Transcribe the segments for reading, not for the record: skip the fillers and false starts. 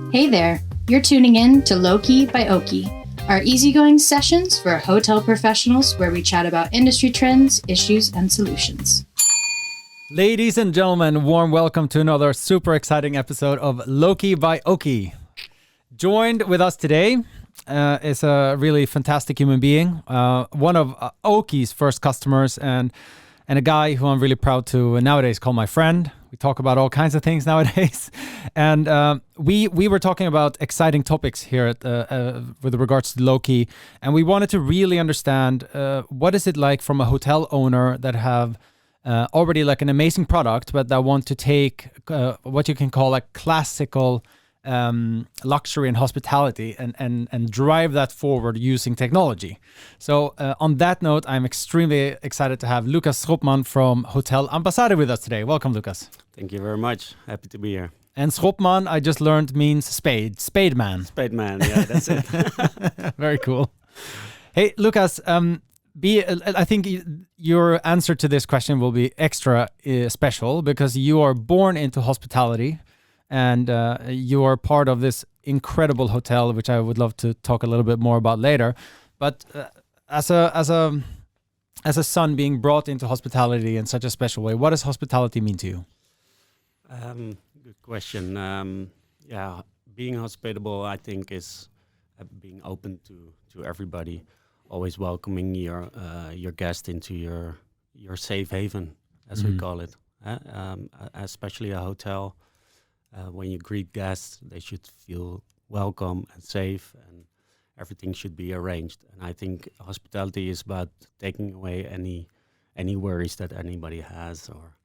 Hey there, you're tuning in to LowKey by Oaky, our easygoing sessions for hotel professionals where we chat about industry trends, issues, and solutions. Ladies and gentlemen, warm welcome to another super exciting episode of LowKey by Oaky. Joined with us today is a really fantastic human being, one of Oaky's first customers and a guy who I'm really proud to nowadays call my friend. We talk about all kinds of things nowadays. And we were talking about exciting topics here at with regards to LowKey. And we wanted to really understand what is it like from a hotel owner that have already like an amazing product, but that want to take what you can call a classical luxury and hospitality and drive that forward using technology. So on that note, I'm extremely excited to have Lucas Schopman from Hotel Ambassade with us today. Welcome, Lucas. Thank you very much. Happy to be here. And Schopman, I just learned, means spade man. Spade man, yeah, that's it. Very cool. Hey, Lucas, I think your answer to this question will be extra special because you are born into hospitality. And you are part of this incredible hotel, which I would love to talk a little bit more about later. But as a son being brought into hospitality in such a special way, what does hospitality mean to you? Good question. Being hospitable, I think, is being open to everybody, always welcoming your guest into your safe haven, as we call it. Especially a hotel. When you greet guests, they should feel welcome and safe, and everything should be arranged. And I think hospitality is about taking away any worries that anybody has, or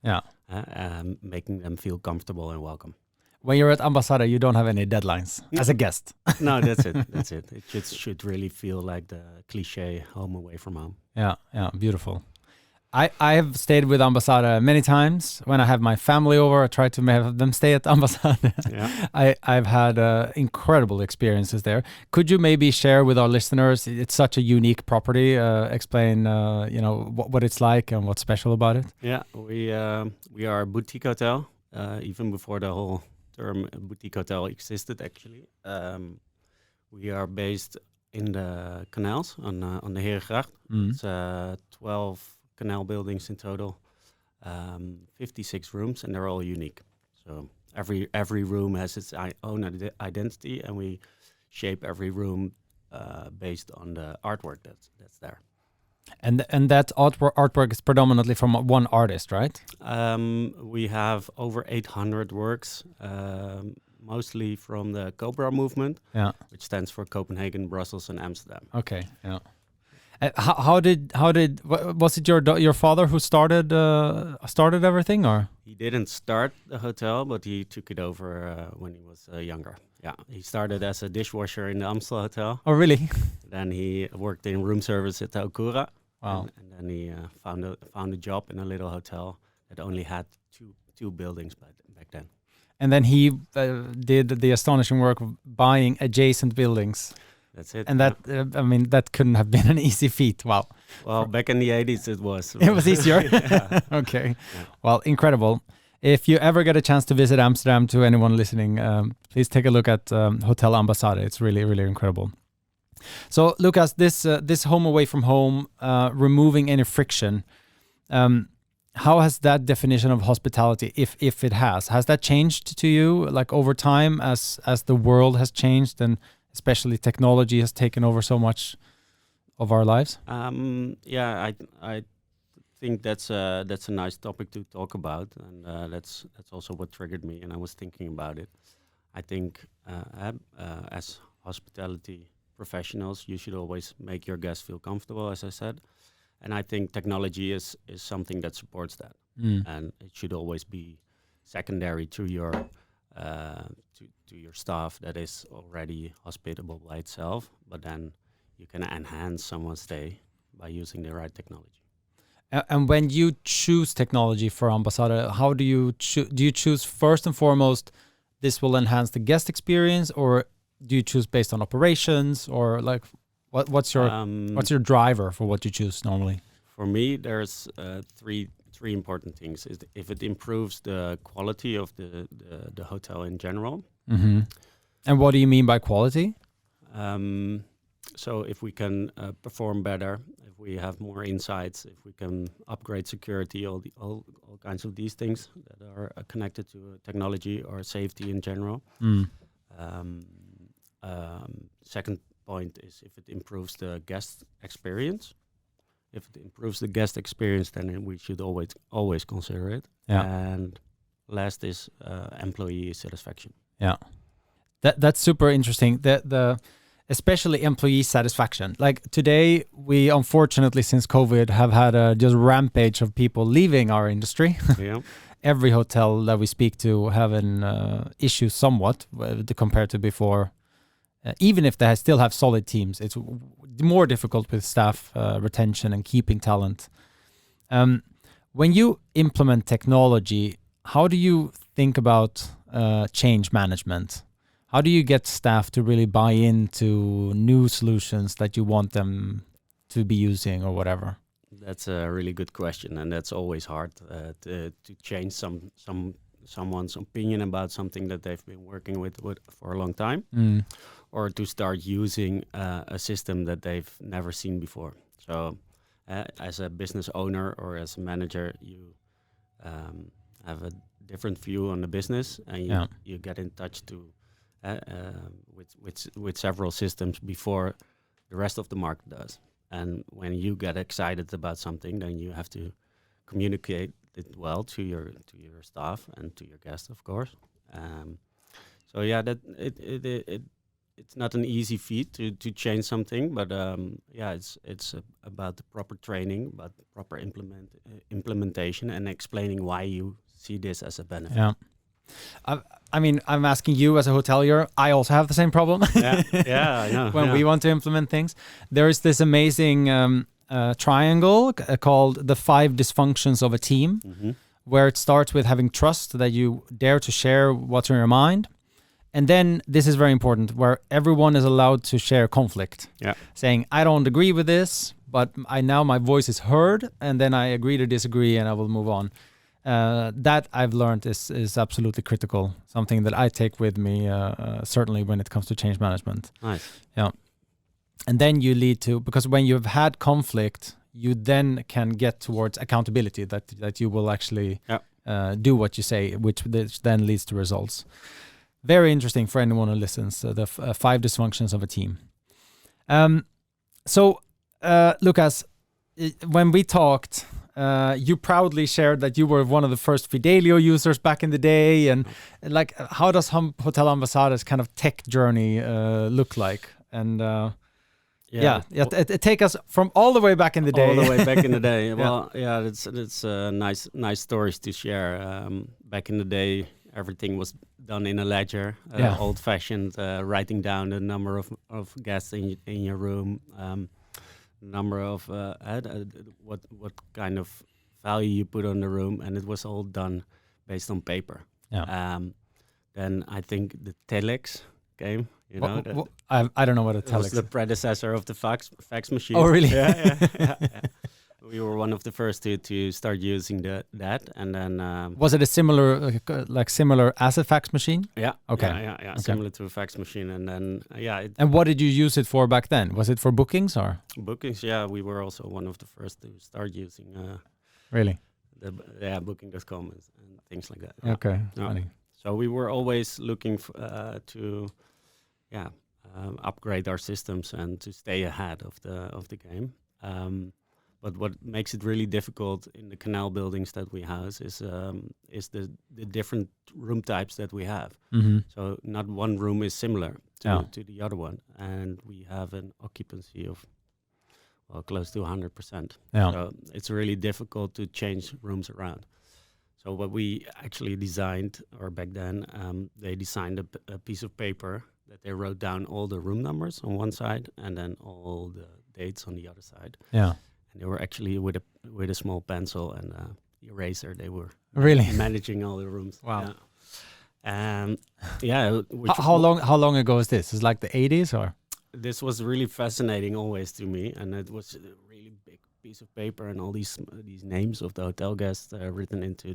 making them feel comfortable and welcome. When you're at Ambassade, you don't have any deadlines as a guest. No, that's it. That's it. It should really feel like the cliche home away from home. Yeah, beautiful. I have stayed with Ambassade many times. When I have my family over, I try to have them stay at Ambassade. Yeah. I've had incredible experiences there. Could you maybe share with our listeners? It's such a unique property. Explain, what it's like and what's special about it. Yeah, we are a boutique hotel. Even before the whole term boutique hotel existed, actually, we are based in the canals on the Herengracht. It's 12. Canal buildings in total, 56 rooms, and they're all unique. So every room has its own identity, and we shape every room based on the artwork that's there. And that artwork is predominantly from one artist, right? We have over 800 works, mostly from the Cobra movement, which stands for Copenhagen, Brussels, and Amsterdam. Okay, yeah. How did was it your father who started everything, or? He didn't start the hotel, but he took it over when he was younger. Yeah, he started as a dishwasher in the Amstel Hotel. Oh, really? Then he worked in room service at Curator. Wow. And then he found a job in a little hotel that only had two buildings back then. And then he did the astonishing work of buying adjacent buildings. That's it. And that, that couldn't have been an easy feat. Wow. Well, back in the 80s, it was. It was easier? Okay. Yeah. Well, incredible. If you ever get a chance to visit Amsterdam, to anyone listening, please take a look at Hotel Ambassade. It's really, really incredible. So, Lucas, this home away from home, removing any friction, how has that definition of hospitality, if it has that changed to you, like over time as the world has changed and especially technology has taken over so much of our lives? I think that's a nice topic to talk about, and that's also what triggered me. And I was thinking about it. I think as hospitality professionals, you should always make your guests feel comfortable, as I said. And I think technology is something that supports that, and it should always be secondary to your to your staff that is already hospitable by itself, but then you can enhance someone's stay by using the right technology. And when you choose technology for Ambassade, how do you choose first and foremost this will enhance the guest experience, or do you choose based on operations, or like what's your driver for what you choose normally? For me, there's three important things. If it improves the quality of the hotel in general, And what do you mean by quality? So if we can perform better, if we have more insights, if we can upgrade security, all kinds of these things that are connected to technology or safety in general. Second point is if it improves the guest experience. If it improves the guest experience, then we should always consider it. Yeah. And last is employee satisfaction. Yeah. That's super interesting. The especially employee satisfaction. Like today, we unfortunately since COVID have had a just rampage of people leaving our industry. Yeah. Every hotel that we speak to have an issue somewhat compared to before. Even if they still have solid teams, it's more difficult with staff retention and keeping talent. When you implement technology, how do you think about change management? How do you get staff to really buy into new solutions that you want them to be using or whatever? That's a really good question, and that's always hard to change someone's opinion about something that they've been working with for a long time, or to start using a system that they've never seen before. So, as a business owner or as a manager, you have a different view on the business, and you get in touch with several systems before the rest of the market does. And when you get excited about something, then you have to communicate it well to your staff and to your guests, of course. So yeah, that it's not an easy feat to change something, but it's about the proper training, about the proper implementation, and explaining why you see this as a benefit. Yeah. I mean, I'm asking you as a hotelier. I also have the same problem. Yeah, I know. When we want to implement things, there is this amazing triangle called the 5 dysfunctions of a team, where it starts with having trust, that you dare to share what's in your mind. And then this is very important, where everyone is allowed to share conflict. Yeah. Saying, I don't agree with this, but my voice is heard, and then I agree to disagree, and I will move on. That I've learned is absolutely critical. Something that I take with me, certainly when it comes to change management. Nice. Yeah. And then you lead to, because when you've had conflict, you then can get towards accountability, that you will actually do what you say, which then leads to results. Very interesting for anyone who listens. The 5 dysfunctions of a team. So, Lucas, when we talked, you proudly shared that you were one of the first Fidelio users back in the day, and like, how does Hotel Ambassade's kind of tech journey look like? And take us from all the way back in the day. All the way back in the day. Well, it's nice stories to share. Back in the day, everything was done in a ledger, old-fashioned, writing down the number of guests in your room. Number of what kind of value you put on the room, and it was all done based on paper. Then I think the telex came. I don't know what a telex was. The predecessor of the fax machine. Oh, really? Yeah. We were one of the first to start using that, and then was it a similar as a fax machine? Yeah. Okay. Yeah. Okay. Similar to a fax machine, and then and what did you use it for back then? Was it for bookings or bookings? Yeah, we were also one of the first to start using. Really? Booking.com and things like that. Okay. Funny. So we were always looking to upgrade our systems and to stay ahead of the game. But what makes it really difficult in the canal buildings that we house is the different room types that we have. So not one room is similar to the other one, and we have an occupancy of close to 100%. So it's really difficult to change rooms around. So what we actually designed, or back then, they designed a piece of paper that they wrote down all the room numbers on one side and then all the dates on the other side. Yeah. And they were actually with a small pencil and eraser. They were really managing all the rooms. Wow. How long ago is this? Is like the 80s or? This was really fascinating always to me, and it was a really big piece of paper and all these names of the hotel guests written into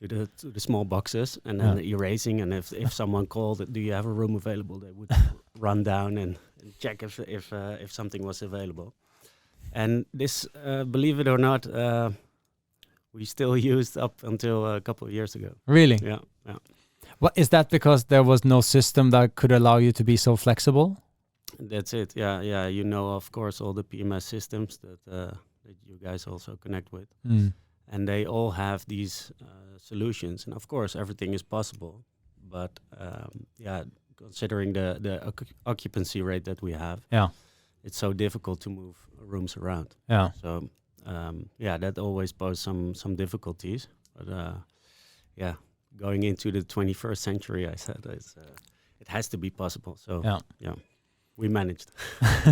to the small boxes, and then erasing. And if someone called, do you have a room available? They would run down and check if something was available. And this, believe it or not, we still used up until a couple of years ago. Really? Yeah. What is that? Because there was no system that could allow you to be so flexible? That's it. Yeah. You know, of course, all the PMS systems that you guys also connect with, and they all have these solutions. And of course, everything is possible, but considering the occupancy rate that we have, it's so difficult to move rooms around. Yeah. So that always poses some difficulties. But going into the 21st century, I said it has to be possible. So we managed.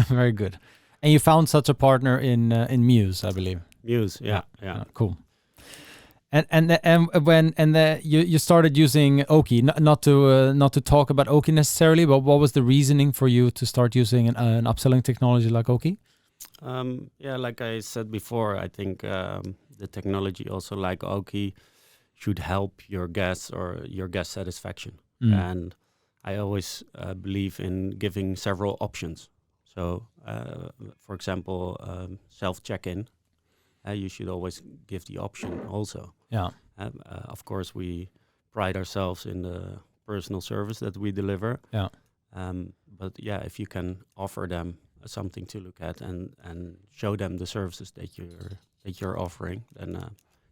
Very good. And you found such a partner in Mews, I believe. Mews, yeah. Cool. You started using Oaky, not to talk about Oaky necessarily, but what was the reasoning for you to start using an upselling technology like Oaky? Like I said before, I think the technology also like Oaky should help your guests or your guest satisfaction. And I always believe in giving several options. So, for example, self-check-in, you should always give the option also. Yeah. Of course, we pride ourselves in the personal service that we deliver. Yeah. But if you can offer them something to look at and show them the services that you're offering, then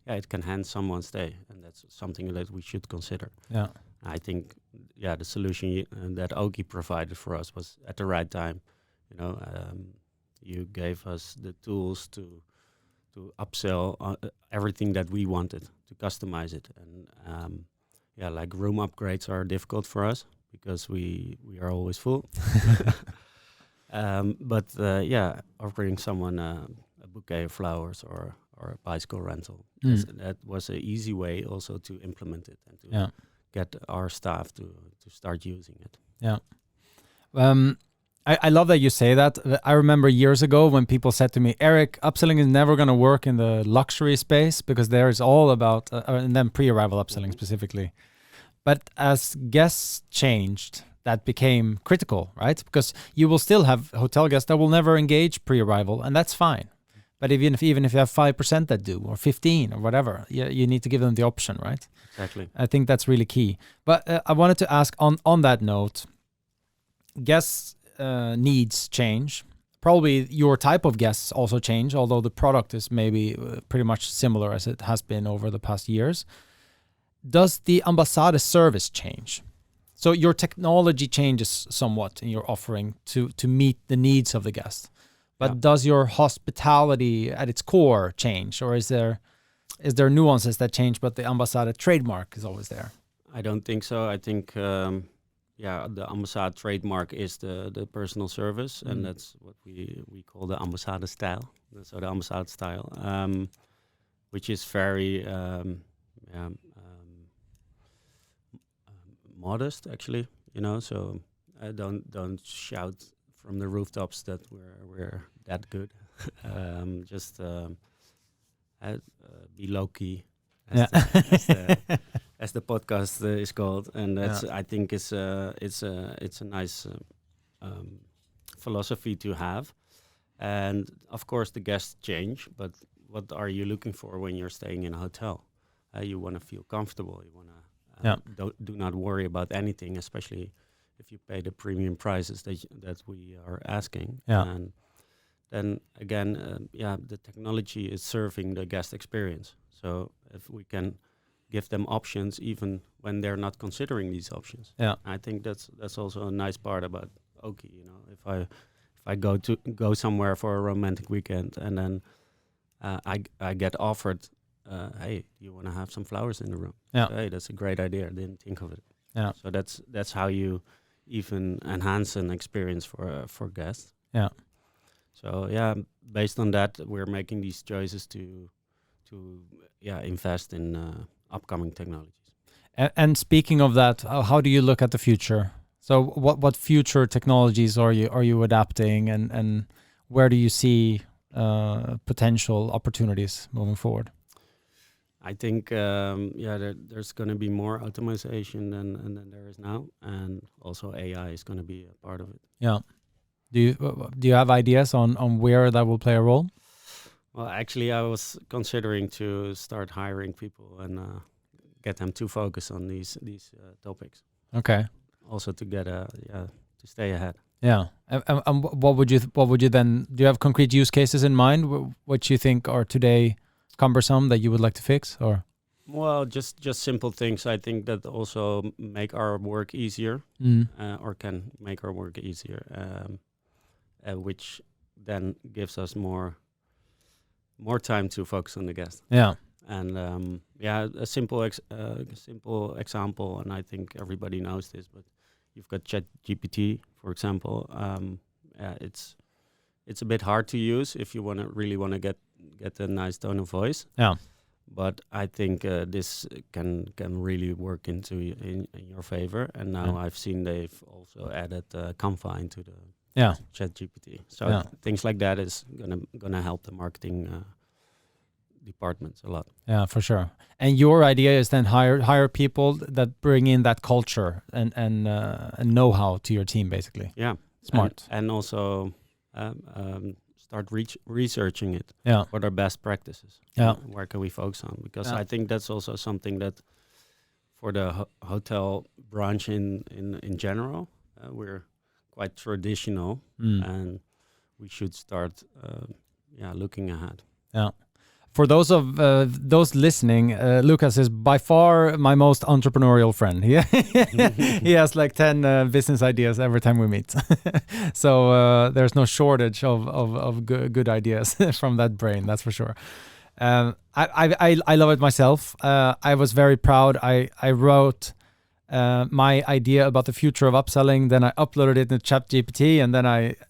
it can enhance someone's stay, and that's something that we should consider. Yeah. I think the solution that Oaky provided for us was at the right time. You know, you gave us the tools to upsell everything that we wanted, to customize it. And like room upgrades are difficult for us because we are always full. But offering someone a bouquet of flowers or a bicycle rental, that was an easy way also to implement it and to get our staff to start using it. Yeah. I love that you say that. I remember years ago when people said to me, Erik, upselling is never going to work in the luxury space because there is all about, and then pre-arrival upselling specifically. But as guests changed, that became critical, right? Because you will still have hotel guests that will never engage pre-arrival, and that's fine. But even if you have 5% that do, or 15 or whatever, you need to give them the option, right? Exactly. I think that's really key. But I wanted to ask on that note, guests' needs change. Probably your type of guests also change, although the product is maybe pretty much similar as it has been over the past years. Does the Ambassade service change? So your technology changes somewhat in your offering to meet the needs of the guest. But does your hospitality at its core change, or is there nuances that change, but the Ambassade trademark is always there? I don't think so. I think the Ambassade trademark is the personal service, and that's what we call the Ambassade style. So the Ambassade style, which is very modest, actually. You know, so I don't shout from the rooftops that we're that good. Just be low key, as the podcast is called, and that's I think it's a nice philosophy to have. And of course, the guests change, but what are you looking for when you're staying in a hotel? You want to feel comfortable. You want to do not worry about anything, especially if you pay the premium prices that we are asking. And then again, the technology is serving the guest experience. So if we can give them options even when they're not considering these options, I think that's also a nice part about Oaky. You know, if I go somewhere for a romantic weekend and then I get offered, hey, you want to have some flowers in the room? So, hey, that's a great idea. I didn't think of it. So that's how you even enhance an experience for guests. So based on that, we're making these choices to invest in upcoming technologies. And speaking of that, how do you look at the future? So what future technologies are you adapting, and where do you see potential opportunities moving forward? I think there's going to be more automation than there is now, and also AI is going to be a part of it. Yeah. Do you have ideas on where that will play a role? Well, actually, I was considering to start hiring people and get them to focus on these topics. Okay. Also to get to stay ahead. Yeah. And what would you then? Do you have concrete use cases in mind? What you think are today cumbersome that you would like to fix, or? Well, just simple things. I think that also make our work easier, or can make our work easier, which then gives us more time to focus on the guest. Yeah. And a simple example, and I think everybody knows this, but you've got ChatGPT, for example. It's a bit hard to use if you really want to get a nice tone of voice. Yeah. But I think this can really work in your favor. And now I've seen they've also added Canva into the ChatGPT. So things like that is gonna help the marketing departments a lot. Yeah, for sure. And your idea is then hire people that bring in that culture and know-how to your team, basically. Yeah, smart. And also start researching it. Yeah, what are best practices? Yeah, where can we focus on? Because I think that's also something that for the hotel branch in general, we're quite traditional, and we should start looking ahead. Yeah. For those listening, Lucas is by far my most entrepreneurial friend. He has like 10 business ideas every time we meet. So there's no shortage of good ideas from that brain, that's for sure. I love it myself. I was very proud. I wrote my idea about the future of upselling. Then I uploaded it in ChatGPT, and then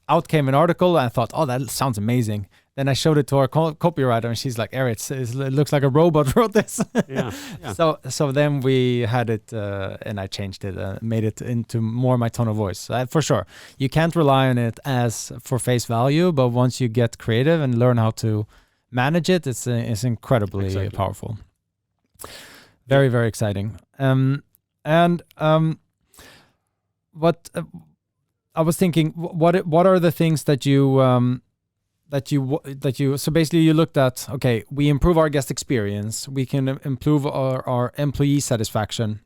out came an article. And I thought, oh, that sounds amazing. Then I showed it to our copywriter, and she's like, Erik, it looks like a robot wrote this. Yeah. So then we had it, and I changed it, made it into more my tone of voice. For sure, you can't rely on it as for face value, but once you get creative and learn how to manage it, it's incredibly powerful. Very, very exciting. What I was thinking, what are the things that you so basically you looked at, okay, we improve our guest experience, we can improve our employee satisfaction.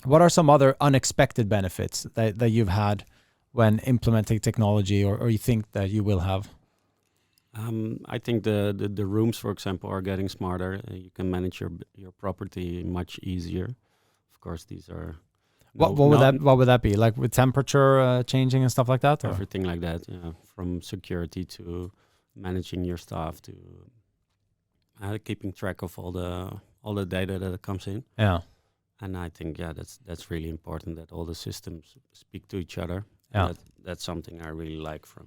What are some other unexpected benefits that you've had when implementing technology, or you think that you will have? I think the rooms, for example, are getting smarter. You can manage your property much easier. Of course, these are what would that be, like with temperature changing and stuff like that, or? Everything like that, from security to managing your staff to keeping track of all the data that comes in. Yeah, and I think that's really important, that all the systems speak to each other. Yeah, that's something I really like for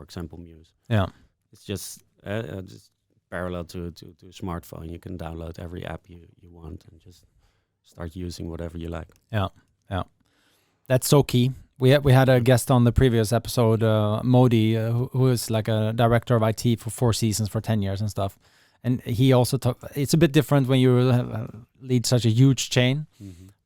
example, Mews. Yeah, it's just parallel to a smartphone. You can download every app you want and just start using whatever you like. Yeah. That's so key. We had a guest on the previous episode, Modi, who is like a director of IT for 4 Seasons for 10 years and stuff. And he also talked, it's a bit different when you lead such a huge chain,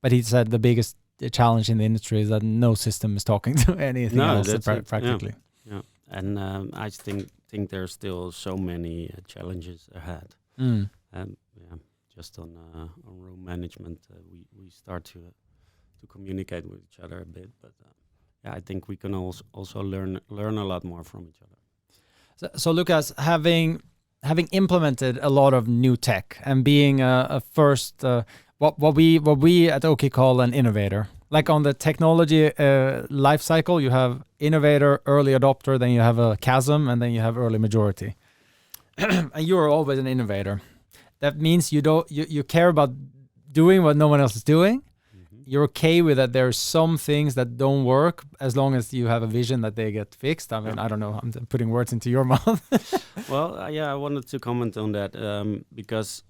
but he said the biggest challenge in the industry is that no system is talking to anything else practically. Yeah. And I think there's still so many challenges ahead. Just on room management, we start to communicate with each other a bit, but I think we can also learn a lot more from each other. So Lucas, having implemented a lot of new tech and being a first, what we at Oaky call an innovator, like on the technology life cycle, you have innovator, early adopter, then you have a chasm, and then you have early majority. And you are always an innovator. That means you care about doing what no one else is doing. You're okay with that. There are some things that don't work as long as you have a vision that they get fixed. I mean, I don't know. I'm putting words into your mouth. Well, I wanted to comment on that because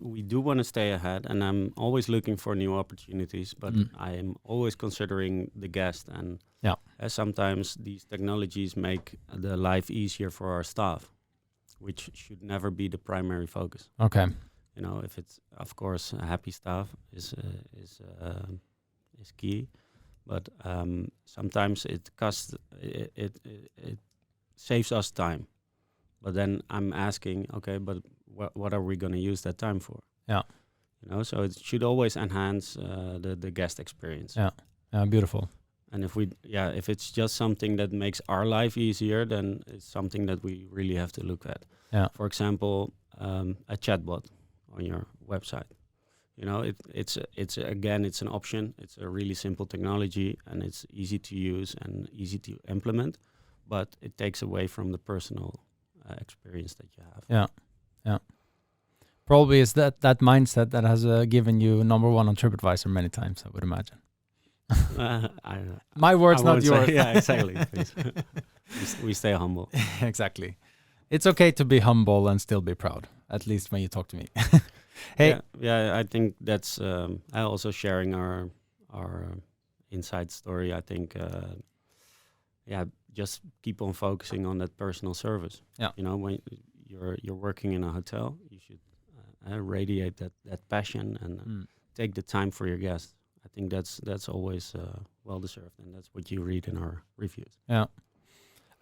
we do want to stay ahead, and I'm always looking for new opportunities, but I am always considering the guest. And sometimes these technologies make the life easier for our staff, which should never be the primary focus. Okay. You know, if it's of course a happy staff is key, but sometimes it costs it saves us time. But then I'm asking, okay, but what are we going to use that time for? Yeah. You know, so it should always enhance the guest experience. Yeah, beautiful. And if it's just something that makes our life easier, then it's something that we really have to look at. Yeah. For example, a chatbot on your website. You know, it's an option. It's a really simple technology, and it's easy to use and easy to implement, but it takes away from the personal experience that you have. Yeah. Probably is that mindset that has given you number 1 on TripAdvisor many times, I would imagine. My words, not yours. Yeah, exactly. we stay humble. Exactly. It's okay to be humble and still be proud, at least when you talk to me. Hey. Yeah, I think that's also sharing our inside story. I think, just keep on focusing on that personal service. Yeah. You know, when you're working in a hotel, you should radiate that passion and take the time for your guests. I think that's always well deserved, and that's what you read in our reviews. Yeah.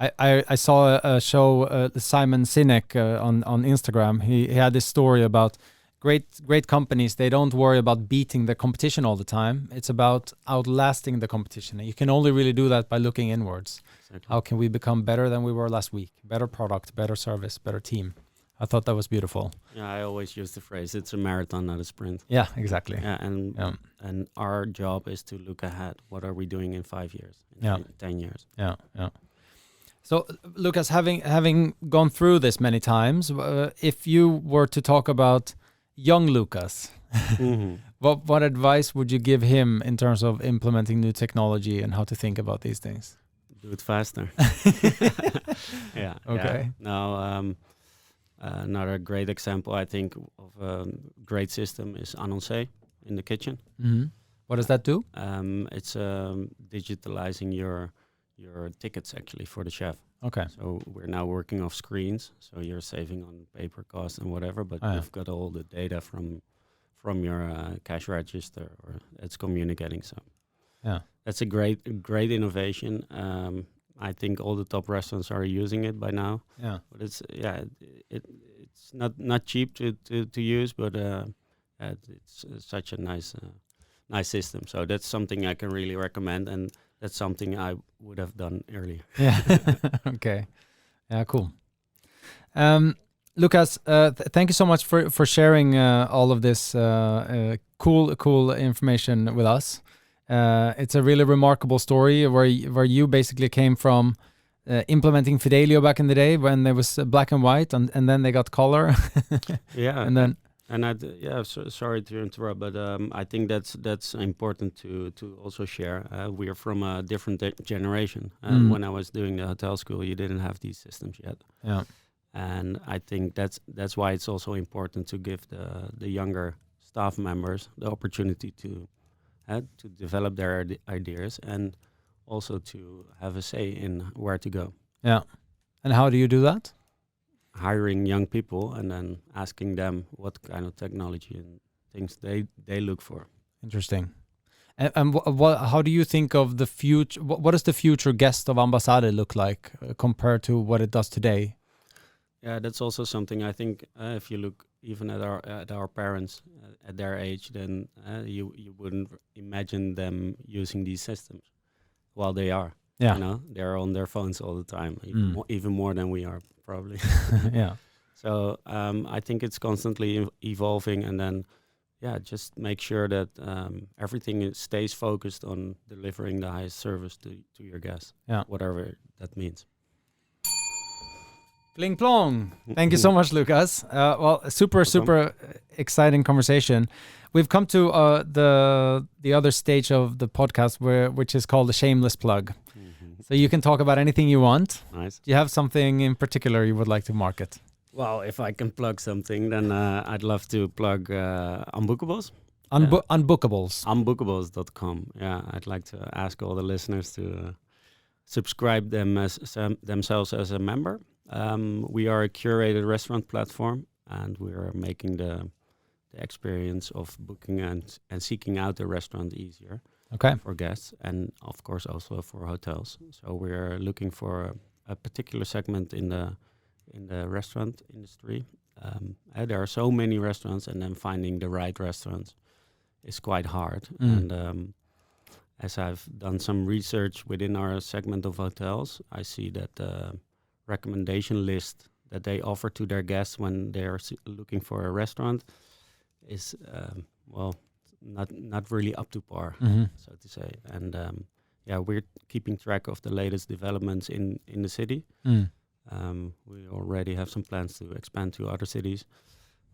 I saw a show, Simon Sinek on Instagram. He had this story about great companies. They don't worry about beating the competition all the time. It's about outlasting the competition. And you can only really do that by looking inwards. Exactly. How can we become better than we were last week? Better product, better service, better team. I thought that was beautiful. Yeah, I always use the phrase, it's a marathon, not a sprint. Yeah, exactly. Yeah, and our job is to look ahead. What are we doing in 5 years? In 10 years? Yeah. So, Lucas, having gone through this many times, if you were to talk about young Lucas, what advice would you give him in terms of implementing new technology and how to think about these things? Do it faster. Yeah. Okay. Yeah. Now, another great example, I think, of a great system is Annoncé in the kitchen. Mm-hmm. What does that do? It's digitalizing your tickets actually for the chef. Okay. So we're now working off screens, so you're saving on paper costs and whatever, but you've got all the data from your cash register, or it's communicating. So that's a great innovation. I think all the top restaurants are using it by now. Yeah, but it's not cheap to use, but it's such a nice system. So that's something I can really recommend, and that's something I would have done earlier. Yeah. Okay. Yeah. Cool. Lucas, thank you so much for sharing all of this cool information with us. It's a really remarkable story where you basically came from implementing Fidelio back in the day when there was black and white, and then they got color. Yeah. And then. Sorry to interrupt, but I think that's important to also share. We are from a different generation. When I was doing the hotel school, you didn't have these systems yet. Yeah. And I think that's why it's also important to give the younger staff members the opportunity to develop their ideas and also to have a say in where to go. Yeah. And how do you do that? Hiring young people and then asking them what kind of technology and things they look for. Interesting. And how do you think of the future? What does the future guest of Ambassade look like compared to what it does today? Yeah, that's also something I think. If you look even at our parents at their age, then you wouldn't imagine them using these systems, while they are. Yeah, you know, they're on their phones all the time, even more than we are probably. Yeah. So I think it's constantly evolving, and then just make sure that everything stays focused on delivering the highest service to your guests. Yeah, whatever that means. Pling plong. Thank you so much, Lucas. Super exciting conversation. We've come to the other stage of the podcast which is called the Shameless plug. So you can talk about anything you want. Nice. Do you have something in particular you would like to market? Well, if I can plug something, then I'd love to plug Unbookables. Unbookables. Unbookables.com. Yeah, I'd like to ask all the listeners to subscribe themselves as a member. We are a curated restaurant platform, and we are making the experience of booking and seeking out a restaurant easier for guests, and of course also for hotels. So we're looking for a particular segment in the restaurant industry. There are so many restaurants, and then finding the right restaurants is quite hard. And as I've done some research within our segment of hotels, I see that the recommendation list that they offer to their guests when they're looking for a restaurant is not really up to par, so to say. And we're keeping track of the latest developments in the city. We already have some plans to expand to other cities,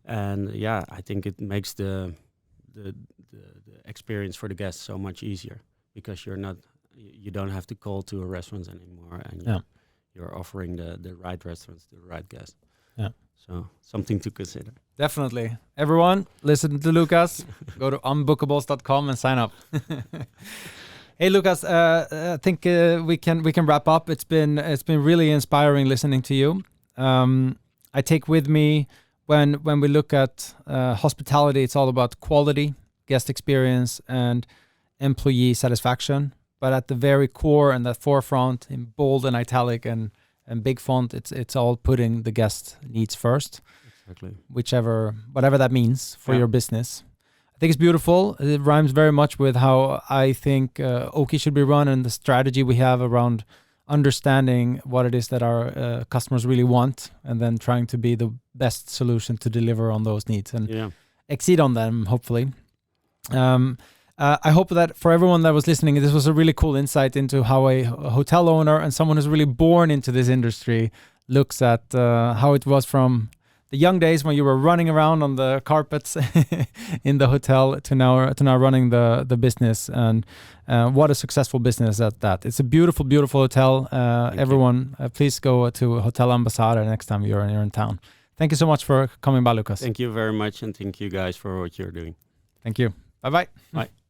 and I think it makes the experience for the guests so much easier, because you don't have to call to a restaurant anymore, and you're offering the right restaurants to the right guests. So something to consider. Definitely. Everyone, listen to Lucas. Go to unbookables.com and sign up. Hey, Lucas, I think we can wrap up. It's been really inspiring listening to you. I take with me when we look at hospitality, it's all about quality, guest experience, and employee satisfaction. But at the very core and the forefront, in bold and italic and big font, it's all putting the guest needs first. Exactly. Whatever that means for your business. I think it's beautiful. It rhymes very much with how I think Oaky should be run, and the strategy we have around understanding what it is that our customers really want, and then trying to be the best solution to deliver on those needs and exceed on them, hopefully. I hope that for everyone that was listening, this was a really cool insight into how a hotel owner and someone who's really born into this industry looks at how it was from the young days when you were running around on the carpets in the hotel to now running the business, and what a successful business at that. It's a beautiful, beautiful hotel. Everyone, please go to Hotel Ambassade next time you're in town. Thank you so much for coming by, Lucas. Thank you very much, and thank you guys for what you're doing. Thank you. Bye-bye. Bye.